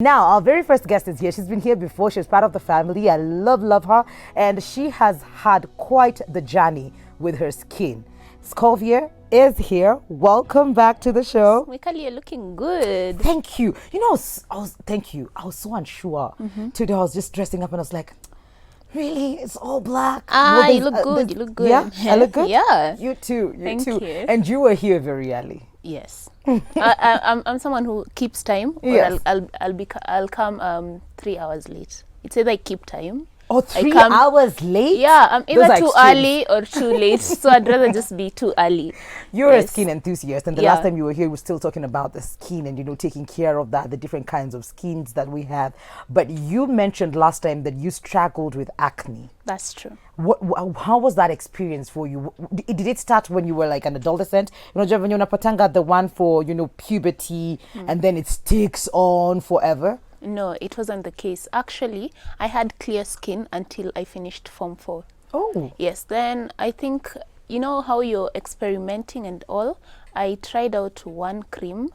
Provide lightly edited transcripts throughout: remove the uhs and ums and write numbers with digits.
Now, our very first guest is here. She's been here before. She's part of the family. I love her. And she has had quite the journey with her skin. Scovia is here. Welcome back to the show. Mikali, you're looking good. Thank you. You know, thank you. I was so unsure. Today I was just dressing up and I was like, really? It's all black? You look good. You look good. Yeah? I look good? Yeah. You too. Thank you. And you were here very early. Yes. I'm someone who keeps time. Or Yes. I'll come 3 hours late. It's either I keep time. Oh, 3 hours late? Yeah, I'm Those either are too extremes. early or too late. So I'd rather just be too early. You're a Yes. skin enthusiast, and the Yeah. last time you were here, we were still talking about the skin and, you know, taking care of that, the different kinds of skins that we have. But you mentioned last time that you struggled with acne. That's true. How was that experience for you? Did it start when you were like an adolescent? You know, when you're patanga, the one for, you know, puberty, and then it sticks on forever? No, it wasn't the case. Actually, I had clear skin until I finished Form 4. Oh. Yes, then I think, you know how you're experimenting and all, I tried out one cream,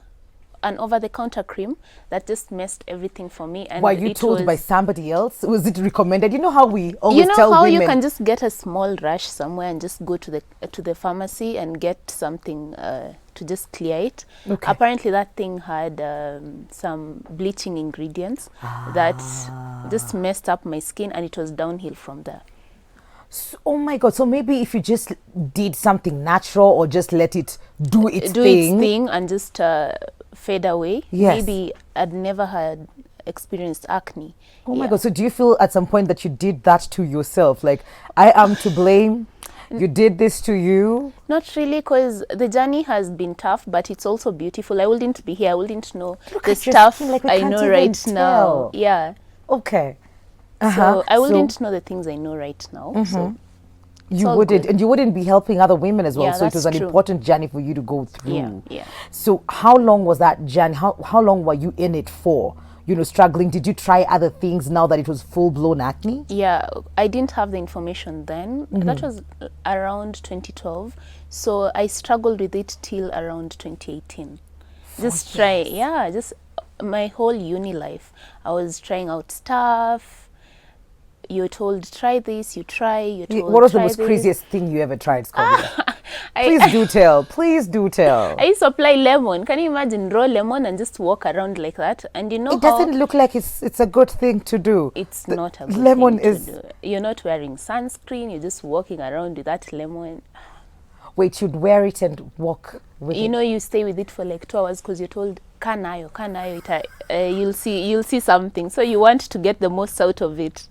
an over-the-counter cream that just messed everything for me. And Were you told by somebody else? Was it recommended? You know how we always you know tell how women. you can just get a small rash somewhere and just go to the pharmacy and get something to just clear it. Okay. Apparently that thing had some bleaching ingredients that just messed up my skin, and it was downhill from there. So, oh my God. So maybe if you just did something natural or just let it do its Do thing. its thing and just fade away, Yes. maybe I'd never had experienced acne. Oh my Yeah. God. So do you feel at some point that you did that to yourself? Like, I am to blame. You did this to you? Not really, because the journey has been tough, but it's also beautiful. I wouldn't be here. I wouldn't know Look the at your stuff skin, like we I can't know even right tell. now. Yeah. Okay. So I wouldn't know the things I know right now. So You all wouldn't, good. and you wouldn't be helping other women as well. Yeah, So it was that's an true. important journey for you to go through. Yeah, yeah. So how long was that journey? How long were you in it for? You know, struggling. Did you try other things now that it was full blown acne? Yeah, I didn't have the information then. That was around 2012. So I struggled with it till around 2018. Just my whole uni life. I was trying out stuff. You're told, try this, you try, you're told, What was the try most this. craziest thing you ever tried, Scovia? I Please do tell. Please do tell. used to apply lemon. Can you imagine raw lemon and just walk around like that? And you know It doesn't look like it's a good thing to do. it's not a good lemon thing is- to do. You're not wearing sunscreen. You're just walking around with that lemon. Wait, you'd wear it and walk with You it. know, you stay with it for like 2 hours because you're told, kanayo, you'll see something. So you want to get the most out of it.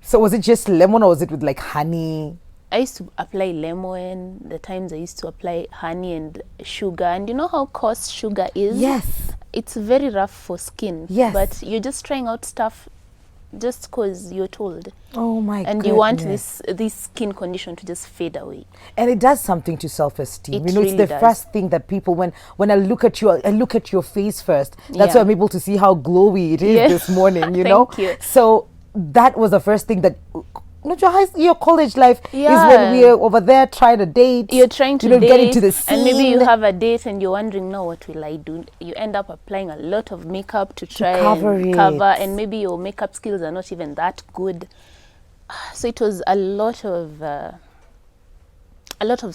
So was it just lemon or was it with like honey? I used to apply lemon. The times I used to apply honey and sugar. And you know how coarse sugar is? Yes. It's very rough for skin. Yes. But you're just trying out stuff just because you're told. Oh my God. And you want this skin condition to just fade away. And it does something to self-esteem. It You know, it's really the does. first thing that people, when I look at you, I look at your face first. That's Yeah. why I'm able to see how glowy it is Yeah. this morning, you know? Thank you. So that was the first thing that, not your college life is Yeah. when we're over there trying to date. You're trying to you know, date, get into the scene. and maybe you have a date and you're wondering, now what will I do? You end up applying a lot of makeup to try cover and it. cover, and maybe your makeup skills are not even that good. So it was a lot of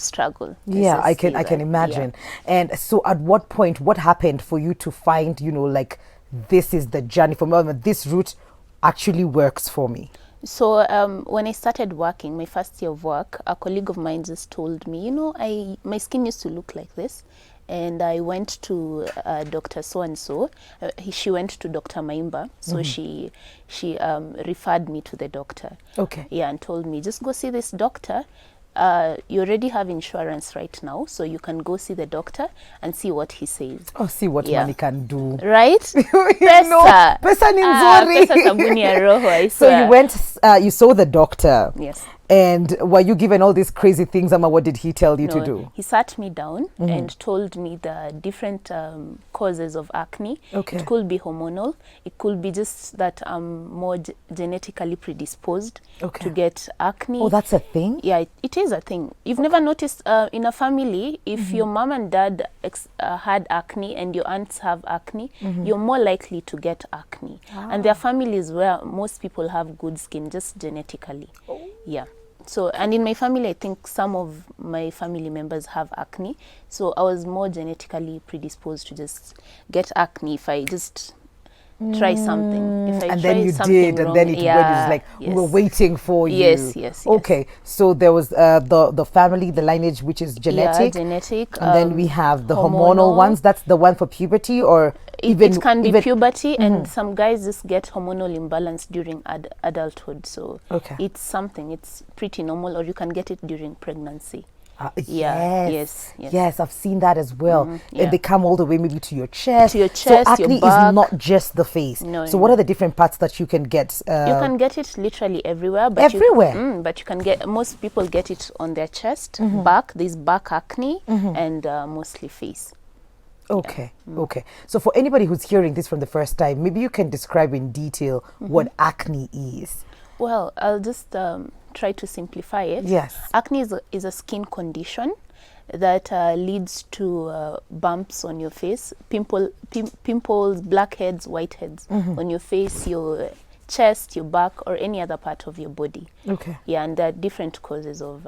struggle. Yeah, I can Yeah. imagine. And so at what point, what happened for you to find, you know, like, this is the journey for me, this route actually works for me? So when I started working, my first year of work, a colleague of mine just told me, you know, my skin used to look like this. And I went to Dr. So-and-so. She went to Dr. Maimba. So she referred me to the doctor. Okay. Yeah, and told me, just go see this doctor. You already have insurance right now, so you can go see the doctor and see what he says. Oh, see what Yeah. money can do. Right? You know, Pesa. pesa ni nzuri. Pesa sabuni ya roho, I So swear. you went, you saw the doctor. Yes. And were you given all these crazy things, Amma? What did he tell you to No, do? he sat me down and told me the different causes of acne. Okay. It could be hormonal. It could be just that I'm more genetically predisposed Okay. to get acne. Oh, that's a thing? Yeah, it is a thing. You've never noticed in a family, if your mom and dad had acne and your aunts have acne, you're more likely to get acne. And there are families where most people have good skin just genetically. Yeah. So, and in my family, I think some of my family members have acne. So I was more genetically predisposed to just get acne if I just try something. If I And try then you something did, wrong, and then it was like, we were waiting for you. Yes. Okay, so there was the family, the lineage, which is genetic. Yeah, genetic. And then we have the hormonal ones. That's the one for puberty, or it can be puberty, and some guys just get hormonal imbalance during adulthood. So it's something, it's pretty normal, or you can get it during pregnancy. Yes, I've seen that as well. Yeah. And they come all the way maybe to your chest. To your chest, so acne your back. is not just the face. No, so what are the different parts that you can get? You can get it literally everywhere. But everywhere? But you can get, most people get it on their chest, back, there's back acne, and mostly face. Okay, okay. So for anybody who's hearing this from the first time, maybe you can describe in detail what acne is. Well, I'll just try to simplify it. Yes. Acne is a skin condition that leads to bumps on your face, pimples, blackheads, whiteheads on your face, your chest, your back, or any other part of your body. Okay. Yeah, and there are different causes of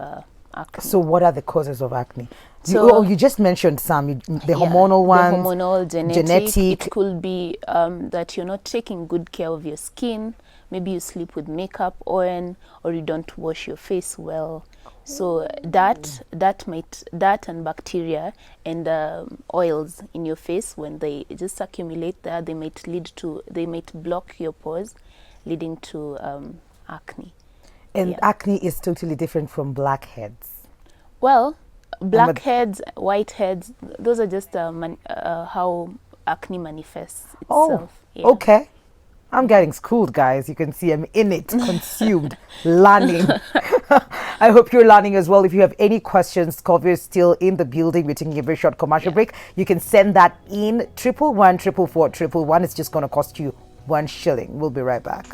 acne. So what are the causes of acne? So, you just mentioned some, the hormonal ones. The hormonal, genetic. It could be that you're not taking good care of your skin. Maybe you sleep with makeup on, or you don't wash your face well. So that and bacteria and oils in your face, when they just accumulate there, they might block your pores, leading to acne. And acne is totally different from blackheads. Well, blackheads, whiteheads, those are just how acne manifests itself. Oh, okay. I'm getting schooled, guys. You can see I'm in it, consumed, learning. I hope you're learning as well. If you have any questions, Skovia is still in the building. We're taking a very short commercial break. You can send that in 111 444 111. It's just going to cost you 1 shilling. We'll be right back.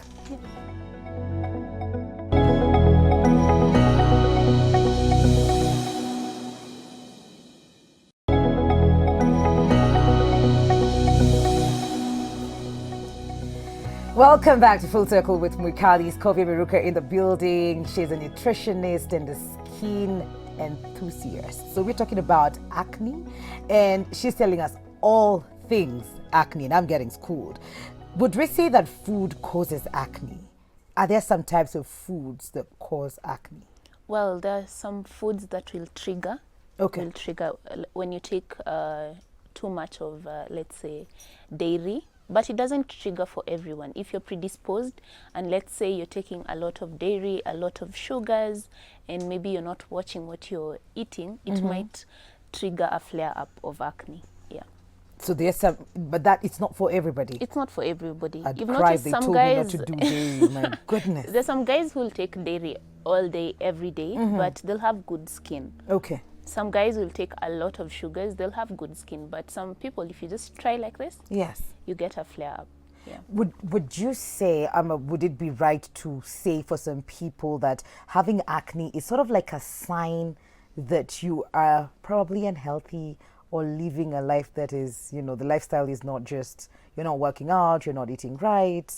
Welcome back to Full Circle with Mwikali. Skovia Miruka in the building. She's a nutritionist and a skin enthusiast. So we're talking about acne, and she's telling us all things acne, and I'm getting schooled. Would we say that food causes acne? Are there some types of foods that cause acne? Well, there are some foods that will trigger. Okay. Will trigger when you take too much of, let's say, dairy. But it doesn't trigger for everyone. If you're predisposed, and let's say you're taking a lot of dairy, a lot of sugars, and maybe you're not watching what you're eating, it might trigger a flare-up of acne. Yeah. So there's some, but that it's not for everybody. It's not for everybody. I'd You've cry noticed they some told guys. me not to do dairy. My goodness. There's some guys who'll take dairy all day, every day, but they'll have good skin. Okay. Some guys will take a lot of sugars, they'll have good skin. But some people, if you just try like this, yes, you get a flare-up. Yeah. Would you say, would it be right to say for some people that having acne is sort of like a sign that you are probably unhealthy or living a life that is, the lifestyle is not just, you're not working out, you're not eating right?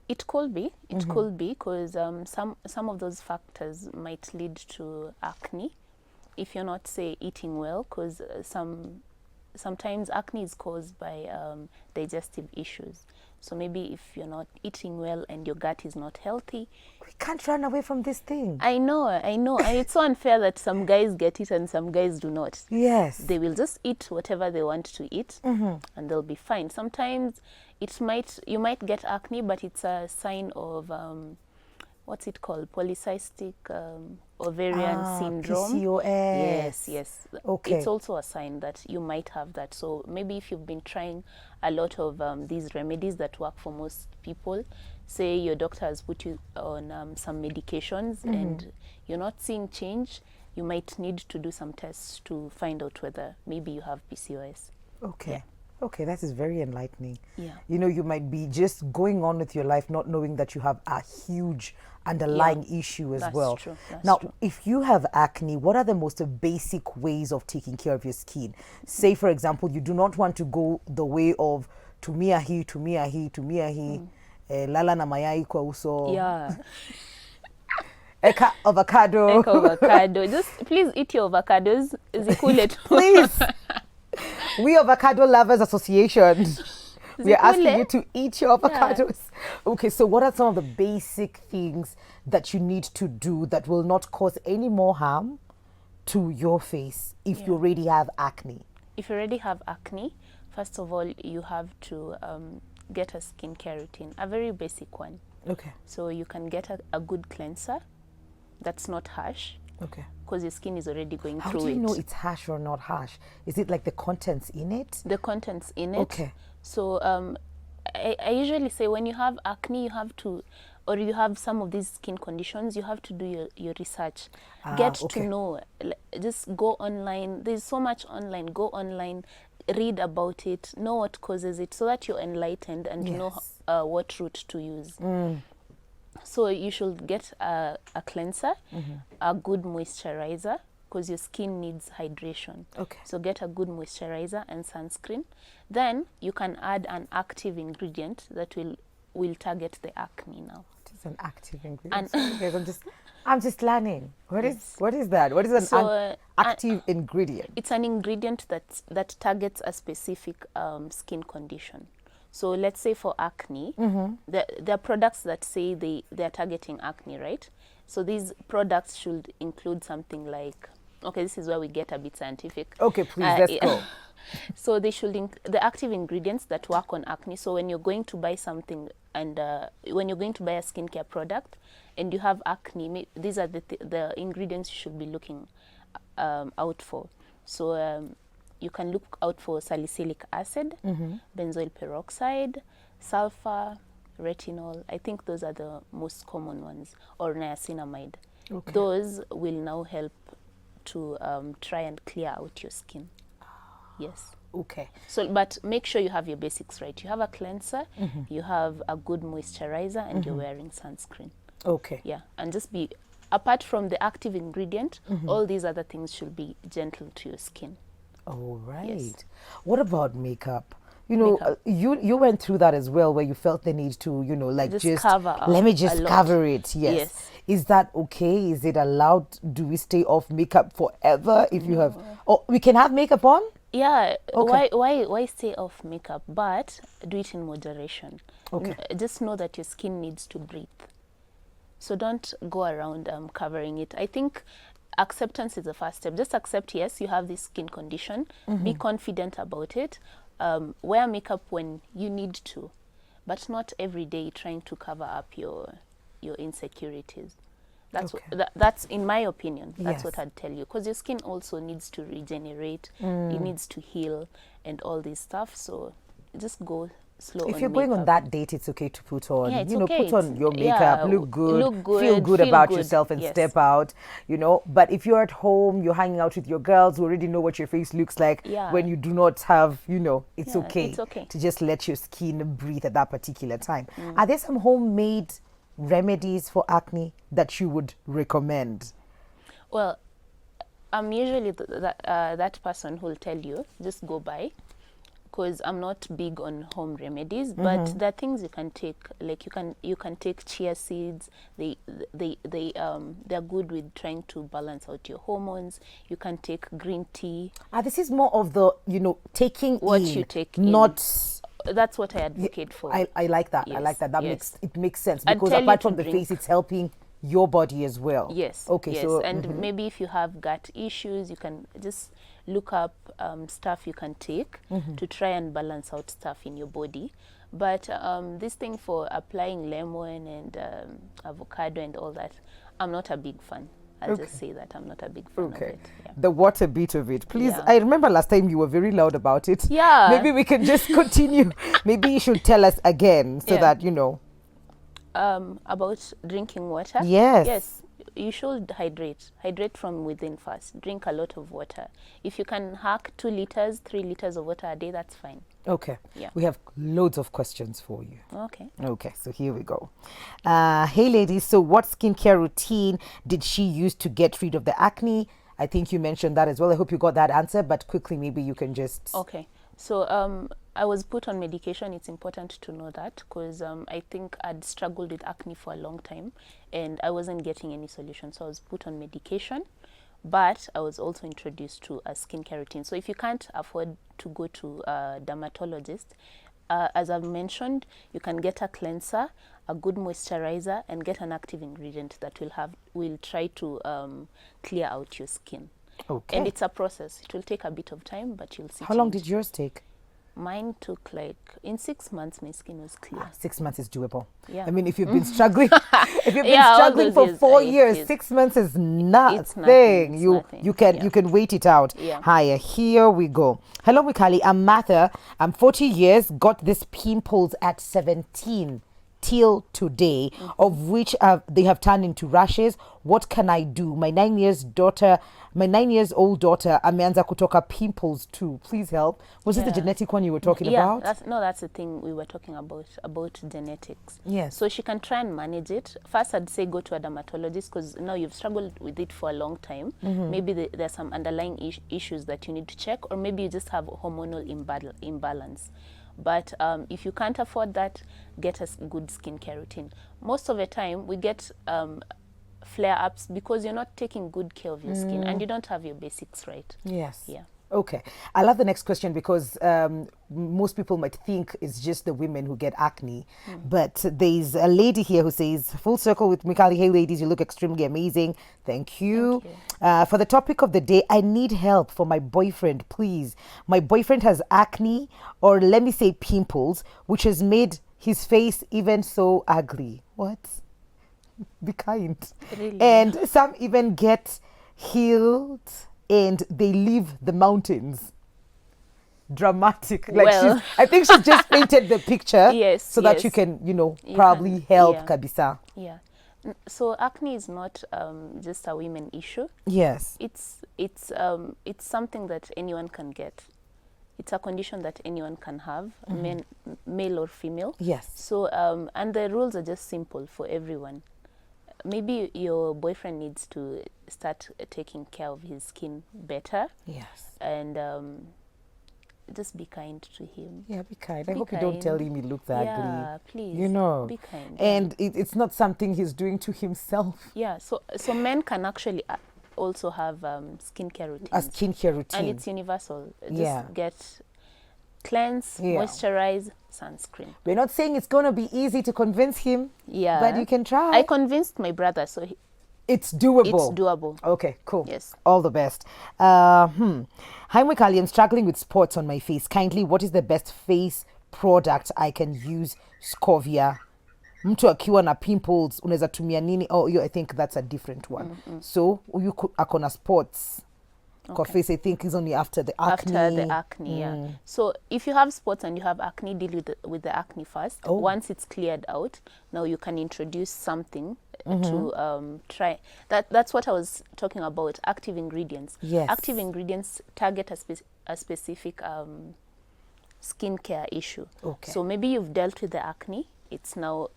It could be. It could be because some of those factors might lead to acne if you're not, say, eating well, because sometimes acne is caused by digestive issues. So maybe if you're not eating well and your gut is not healthy. We can't run away from this thing. I know. And it's so unfair that some guys get it and some guys do not. Yes. They will just eat whatever they want to eat and they'll be fine. Sometimes you might get acne, but it's a sign of, what's it called? Polycystic ovarian syndrome. PCOS. Yes, yes. Okay. It's also a sign that you might have that. So maybe if you've been trying a lot of these remedies that work for most people, say your doctor has put you on some medications and you're not seeing change, you might need to do some tests to find out whether maybe you have PCOS. Okay. Yeah. Okay, that is very enlightening. Yeah. You know, you might be just going on with your life not knowing that you have a huge underlying issue as That's well. true. That's Now, true. if you have acne, what are the most basic ways of taking care of your skin? Say, for example, you do not want to go the way of tumiahi, lala na mayai kwa uso, Yeah. eka avocado. Like avocado. Just please eat your avocados. Zikule tu. Please. We Avocado Lovers Association, we are asking Zikule. you to eat your avocados. Okay, so what are some of the basic things that you need to do that will not cause any more harm to your face if you already have acne? If you already have acne, first of all, you have to get a skincare routine, a very basic one. Okay. So you can get a good cleanser that's not harsh, Okay. because your skin is already going How through do you it. know it's harsh or not harsh? Is it like the contents in it? The contents in it. Okay. So I usually say when you have acne, you have to, or you have some of these skin conditions, you have to do your research. Get okay. to know. Just go online. There's so much online. Go online, read about it, know what causes it, so that you're enlightened and you know what route to use. So you should get a cleanser, a good moisturizer, because your skin needs hydration. Okay. So get a good moisturizer and sunscreen. Then you can add an active ingredient that will target the acne now. What is an active ingredient? Guys, I'm just learning. What is that? What is an So, active ingredient? It's an ingredient that targets a specific skin condition. So let's say for acne, there are products that say they're targeting acne, right? So these products should include something like, okay, this is where we get a bit scientific. Okay, please, let's go. So they should the active ingredients that work on acne. So when you're going to buy something and when you're going to buy a skincare product and you have acne, these are the ingredients you should be looking out for. So you can look out for salicylic acid, benzoyl peroxide, sulfur, retinol. I think those are the most common ones, or niacinamide. Okay. Those will now help to try and clear out your skin. Yes. Okay. So, but make sure you have your basics right. You have a cleanser, you have a good moisturizer, and you're wearing sunscreen. Okay. Yeah, and just be, apart from the active ingredient, all these other things should be gentle to your skin. All right. Yes. What about makeup? You know, Makeup. you went through that as well, where you felt the need to, you know, like Just cover up let me a just lot. cover it. Yes. Yes. Is that okay? Is it allowed? Do we stay off makeup forever if you have? Oh, we can have makeup on. Yeah, Okay. why stay off makeup? But do it in moderation. Okay. Just know that your skin needs to breathe. So don't go around covering it. I think acceptance is the first step. Just accept, yes, you have this skin condition. Be confident about it. Wear makeup when you need to, but not every day trying to cover up your insecurities. That's Okay. that's in my opinion. That's Yes. what I'd tell you, because your skin also needs to regenerate. It needs to heal and all this stuff. So just go slow. If on you're going on makeup. that date, it's okay to put on, Yeah, it's you know, okay. put on It's- your yeah, makeup, look good, feel good feel about good. yourself and Yes. step out, you know. But if you're at home, you're hanging out with your girls who already know what your face looks like Yeah. when you do not have, you know, it's Yeah, okay, it's okay. to just let your skin breathe at that particular time. Are there some homemade remedies for acne that you would recommend? Well, I'm usually that person who'll tell you just go buy, because I'm not big on home remedies. But there are things you can take, like you can take chia seeds. They're good with trying to balance out your hormones. You can take green tea. This is more of the, you know, taking What in, you take in. not. That's what I advocate for. I like that. I Yes, like that. That yes. makes sense, I'd because tell you apart to from the drink. face, it's helping your body as well. Yes. Okay. Yes. So And maybe if you have gut issues, you can just look up stuff you can take to try and balance out stuff in your body. But this thing for applying lemon and avocado and all that, I'm not a big fan. I'll just say that I'm not a big fan of it. Yeah. The water bit of it. Please, I remember last time you were very loud about it. Yeah. Maybe we can just continue. Maybe you should tell us again so that, you know. About drinking water? Yes. Yes. You should hydrate. Hydrate from within first. Drink a lot of water. If you can hack 2 liters, 3 liters of water a day, that's fine. Okay. Yeah. We have loads of questions for you. Okay. Okay, so here we go. Hey ladies, so what skincare routine did she use to get rid of the acne? I think you mentioned that as well. I hope you got that answer, but quickly maybe you can just... Okay. So I was put on medication. It's important to know that because I think I'd struggled with acne for a long time and I wasn't getting any solution. So I was put on medication, but I was also introduced to a skincare routine. So if you can't afford to go to a dermatologist, as I've mentioned, you can get a cleanser, a good moisturizer, and get an active ingredient that will try to clear out your skin. Okay. And it's a process. It will take a bit of time, but you'll see. How long did yours take? Mine took in 6 months, my skin was clear. 6 months is doable. Yeah. I mean, if you've been struggling, if you've been struggling for 4 years, 6 months is nothing. You can wait it out. Yeah. Hiya, here we go. Hello, Mikali. I'm Martha. I'm 40 years. Got this pimples at 17 till today, of which they have turned into rashes. What can I do? My 9 years old daughter ameanza kutoka pimples too. Please help. Was it the genetic one you were talking about? That's the thing we were talking about genetics. Yes. So she can try and manage it. First, I'd say go to a dermatologist because now you've struggled with it for a long time. Maybe there's some underlying issues that you need to check, or maybe you just have hormonal imbalance. But if you can't afford that, get a good skincare routine. Most of the time, we get flare-ups because you're not taking good care of your skin and you don't have your basics right. Yes. Yeah. Okay. I love the next question because most people might think it's just the women who get acne. But there's a lady here who says, full circle with Mikali. Hey, ladies, you look extremely amazing. Thank you. For the topic of the day, I need help for my boyfriend, please. My boyfriend has acne, or let me say pimples, which has made his face even so ugly. What? Be kind. Really? And some even get healed and they leave the mountains. Dramatic. Like I think she's just painted the picture so that you can, probably help kabisa. Yeah. So acne is not just a women issue. Yes. It's something that anyone can get. It's a condition that anyone can have, male or female. Yes. So and the rules are just simple for everyone. Maybe your boyfriend needs to start taking care of his skin better. Yes. And just be kind to him. Yeah, be kind. I hope you don't tell him he looks ugly. Yeah, please. Be kind. And it's not something he's doing to himself. Yeah, so men can actually also have skincare routines. A skincare routine. And it's universal. Just get cleanse, moisturize, sunscreen. We're not saying it's going to be easy to convince him, but you can try. I convinced my brother, so it's doable. It's doable. Okay, cool. Yes. All the best. Hi, Mikali. I'm struggling with spots on my face. Kindly, what is the best face product I can use? Scovia. Mtu akiwa na pimples, unaweza tumia nini? Oh, I think that's a different one. So, you could akona spots. Okay. Face, I think, is only after the acne. After the acne, yeah. So if you have spots and you have acne, deal with the acne first. Once it's cleared out, now you can introduce something to try. That's what I was talking about, active ingredients. Yes. Active ingredients target a specific skincare issue. Okay. So maybe you've dealt with the acne. It's now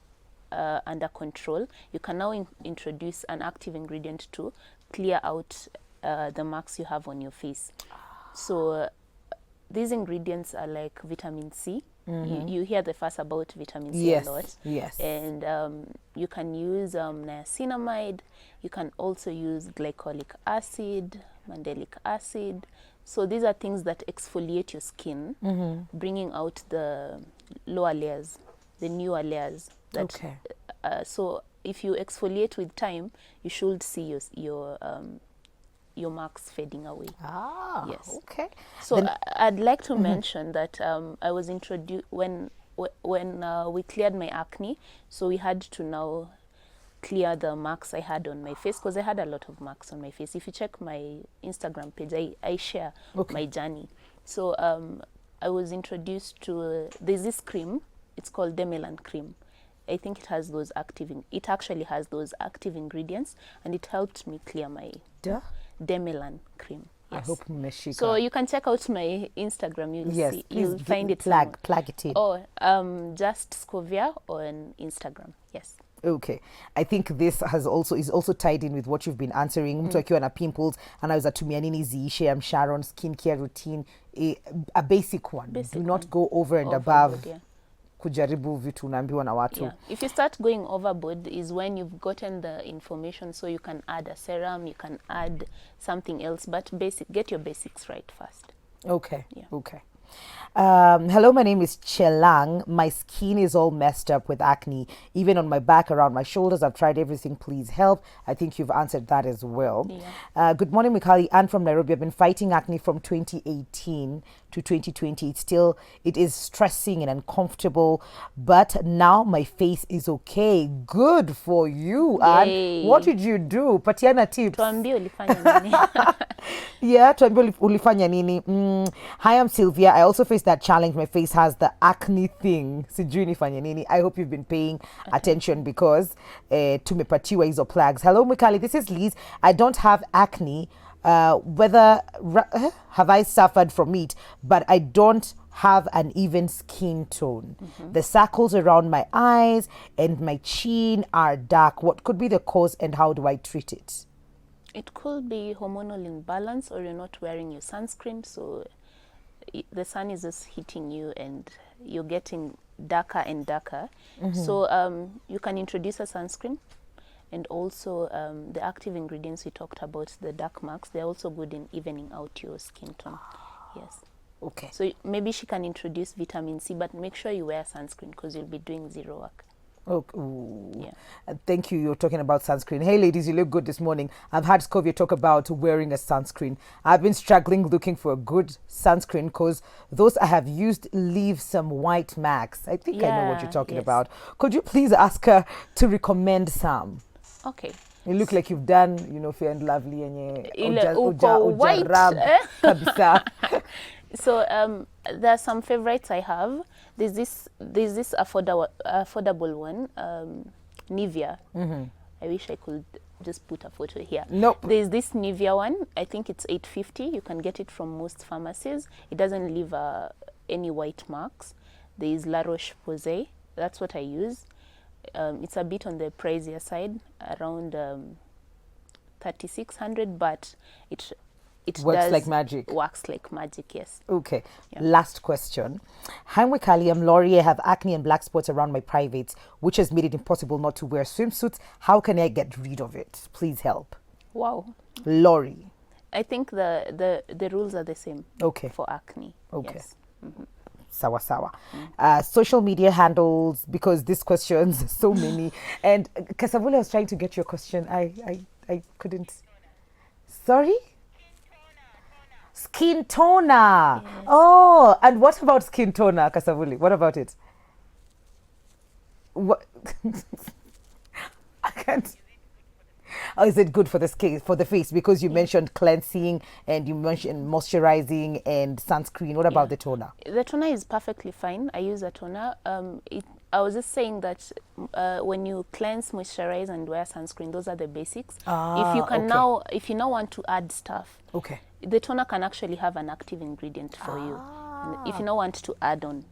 under control. You can now introduce an active ingredient to clear out the marks you have on your face. So these ingredients are like vitamin C. You hear the fuss about vitamin C a lot. Yes. And you can use niacinamide. You can also use glycolic acid, mandelic acid. So these are things that exfoliate your skin, bringing out the lower layers, the newer layers. Okay. So if you exfoliate with time, you should see your your marks fading away. Yes. Okay. So I'd like to mention that I was introduced when we cleared my acne, so we had to now clear the marks I had on my face, because I had a lot of marks on my face. If you check my Instagram page, I share my journey. So I was introduced to there's this cream. It's called Demelan cream. I think it has those it actually has those active ingredients, and it helped me clear my Demelan cream. Yes. I hope Meshika. So you can check out my Instagram. You'll find it. Plug it in. Just Scovia on Instagram. Yes. Okay, I think this is also tied in with what you've been answering. Mtu akiwa na pimples, anaweza tumia nini ziishe. I'm Sharon, skincare routine, a basic one. Do not go over and above. Yeah. Kujaribu vitu unaambiwa na watu. Yeah. If you start going overboard is when you've gotten the information, so you can add a serum, you can add something else, but get your basics right first. Okay. Yeah. Okay. Hello, my name is Chelang. My skin is all messed up with acne, even on my back, around my shoulders. I've tried everything. Please help. I think you've answered that as well. Yeah. Good morning, Mikali. Anne from Nairobi. I've been fighting acne from 2018 to 2020. It is stressing and uncomfortable, but now my face is okay. Good for you, Anne. What did you do? Patiana tips. Tuambie ulifanya nini? Yeah, tuambie ulifanya nini. Hi, I'm Sylvia. I also face that challenge. My face has the acne thing. Sijui nifanye nini. I hope you've been paying attention, because tumepatiwa hizo plugs. Hello, Mikali. This is Liz. I don't have acne. Whether have I suffered from it, but I don't have an even skin tone. The circles around my eyes and my chin are dark. What could be the cause, and how do I treat it? It could be hormonal imbalance, or you're not wearing your sunscreen, so the sun is just hitting you and you're getting darker and darker. So you can introduce a sunscreen, and also the active ingredients we talked about, the dark marks, they're also good in evening out your skin tone. Yes. Okay. So maybe she can introduce vitamin C, but make sure you wear sunscreen, because you'll be doing zero work. Okay. Yeah. Thank you. You're talking about sunscreen. Hey, ladies, you look good this morning. I've had Scovia talk about wearing a sunscreen. I've been struggling looking for a good sunscreen, because those I have used leave some white marks. I think I know what you're talking about. Could you please ask her to recommend some? Okay. You look like you've done, Fair and Lovely and white. kabisa. So there are some favorites I have. There's this affordable one, Nivea. I wish I could just put a photo here. Nope. There's this Nivea one. I think it's $8.50. You can get it from most pharmacies. It doesn't leave any white marks. There is La Roche-Posay. That's what I use. It's a bit on the pricier side, around $3,600, but it works like magic. Works like magic, yes. Okay. Yeah. Last question. Hi, Wikali. I'm Laurie. I have acne and black spots around my privates, which has made it impossible not to wear swimsuits. How can I get rid of it? Please help. Wow. Laurie. I think the rules are the same. Okay. For acne. Okay. Yes. Sawa. Social media handles, because these questions, so many. And Kasavule, I was trying to get your question. I couldn't. Sorry? Skin toner. Yes. Oh, and what about skin toner, Kasavuli? What about it? What? I can't. Oh, is it good for the skin, for the face? Because you mentioned cleansing and you mentioned moisturizing and sunscreen. What about the toner? The toner is perfectly fine. I use a toner. I was just saying that when you cleanse, moisturize, and wear sunscreen, those are the basics. If you now want to add stuff, the toner can actually have an active ingredient for you. And if you now want to add on,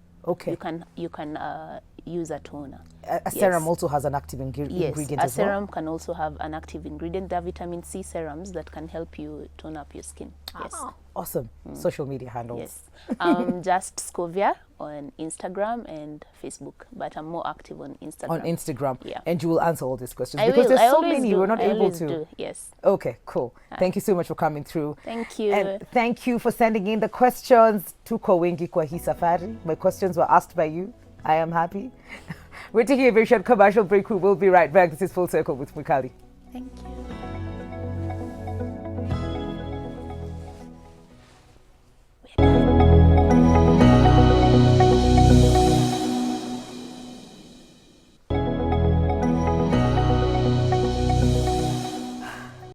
you can use a toner. A serum also has an active ingredient as well? Yes, a serum can also have an active ingredient. There are vitamin C serums that can help you tone up your skin. Yes. Awesome. Social media handles. Yes. Just Scovia on Instagram and Facebook, but I'm more active on Instagram. On Instagram. Yeah. And you will answer all these questions. Because there's so many, we're not able to. Do. Yes. Okay, cool. Thank you so much for coming through. Thank you. And thank you for sending in the questions. Tuko wengi kwa hii safari. My questions were asked by you. I am happy. We're taking a very short commercial break. We will be right back. This is Full Circle with Mikali. Thank you.